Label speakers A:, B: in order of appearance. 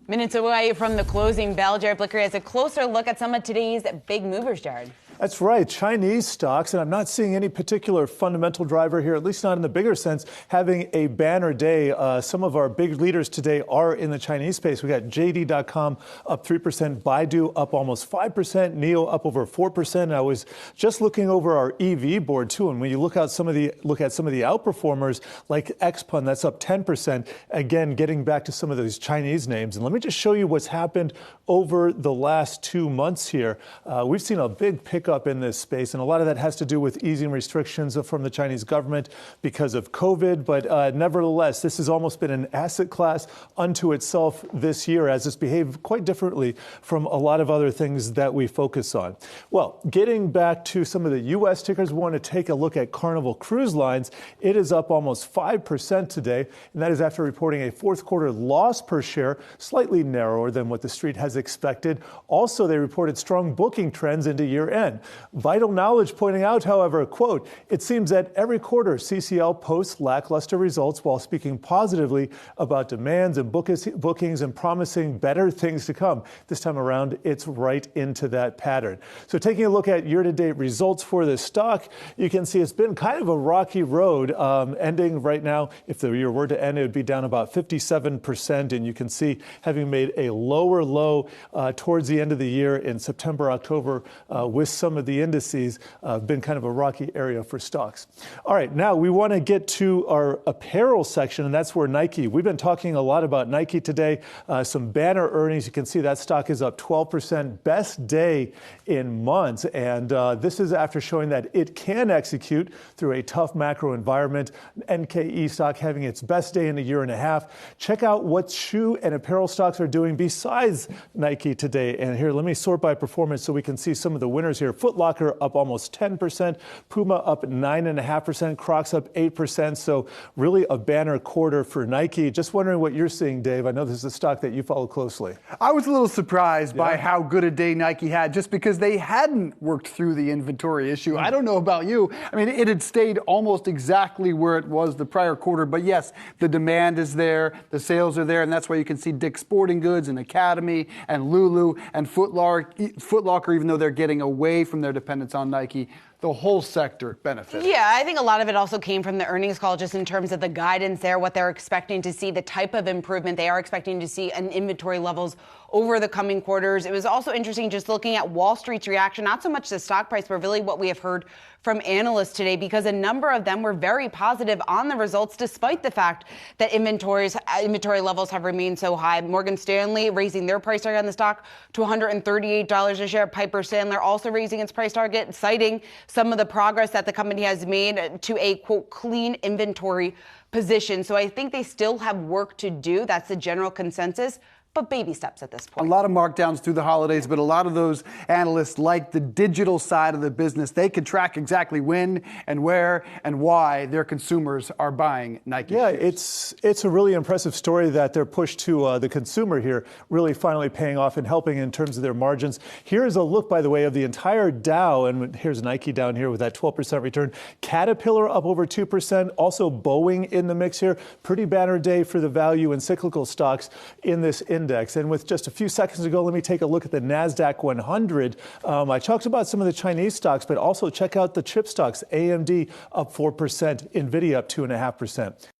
A: Minutes away from the closing bell, Jared Blikre has a closer look at some of today's big movers, Jared.
B: That's right, Chinese stocks, and I'm not seeing any particular fundamental driver here, at least not in the bigger sense, having a banner day. Some of our big leaders today are in the Chinese space. We got JD.com up 3%, Baidu up almost 5%, NIO up over 4%. I was just looking over our EV board too, and when you look at some of the outperformers like XPeng, that's up 10%. Again, getting back to some of those Chinese names, and let me just show you what's happened over the last 2 months here. We've seen a big pickup in this space, and a lot of that has to do with easing restrictions from the Chinese government because of COVID. But nevertheless, this has almost been an asset class unto itself this year, as it's behaved quite differently from a lot of other things that we focus on. Well, getting back to some of the U.S. tickers, we want to take a look at Carnival Cruise Lines. It is up almost 5% today, and that is after reporting a fourth quarter loss per share, slightly narrower than what the street has expected. Also, they reported strong booking trends into year end. Vital Knowledge pointing out, however, quote, "It seems that every quarter CCL posts lackluster results while speaking positively about demands and bookings and promising better things to come. This time around, it's right into that pattern." So taking a look at year-to-date results for this stock, you can see it's been kind of a rocky road, ending right now. If the year were to end, it would be down about 57%. And you can see having made a lower low towards the end of the year in September, October, with some of the indices, been kind of a rocky area for stocks. All right, now we want to get to our apparel section, and that's where Nike. We've been talking a lot about Nike today. Some banner earnings. You can see that stock is up 12%, best day in months. And this is after showing that it can execute through a tough macro environment. NKE stock having its best day in a year and a half. Check out what shoe and apparel stocks are doing besides Nike today. And here, let me sort by performance so we can see some of the winners here. Foot Locker up almost 10%, Puma up 9.5%, Crocs up 8%. So really a banner quarter for Nike. Just wondering what you're seeing, Dave. I know this is a stock that you follow closely.
C: I was a little surprised by how good a day Nike had, just because they hadn't worked through the inventory issue. I don't know about you. I mean, it had stayed almost exactly where it was the prior quarter. But yes, the demand is there, the sales are there, and that's why you can see Dick's Sporting Goods and Academy and Lulu and Foot Locker, even though they're getting away from their dependence on Nike, the whole sector benefits.
A: Yeah, I think a lot of it also came from the earnings call, just in terms of the guidance there, what they're expecting to see, the type of improvement they are expecting to see in inventory levels over the coming quarters. It was also interesting just looking at Wall Street's reaction, not so much the stock price, but really what we have heard from analysts today, because a number of them were very positive on the results, despite the fact that inventory levels have remained so high. Morgan Stanley raising their price target on the stock to $138 a share. Piper Sandler also raising its price target, citing some of the progress that the company has made to a, quote, clean inventory position. So I think they still have work to do. That's the general consensus, but baby steps at this point.
C: A lot of markdowns through the holidays, but a lot of those analysts like the digital side of the business. They can track exactly when and where and why their consumers are buying Nike shoes.
B: It's a really impressive story that they're pushed to the consumer here, really finally paying off and helping in terms of their margins. Here's a look, by the way, of the entire Dow, and here's Nike down here with that 12% return. Caterpillar up over 2%, also Boeing in the mix here. Pretty banner day for the value and cyclical stocks in this index. And with just a few seconds to go, let me take a look at the NASDAQ 100. I talked about some of the Chinese stocks, but also check out the chip stocks. AMD up 4%, NVIDIA up 2.5%.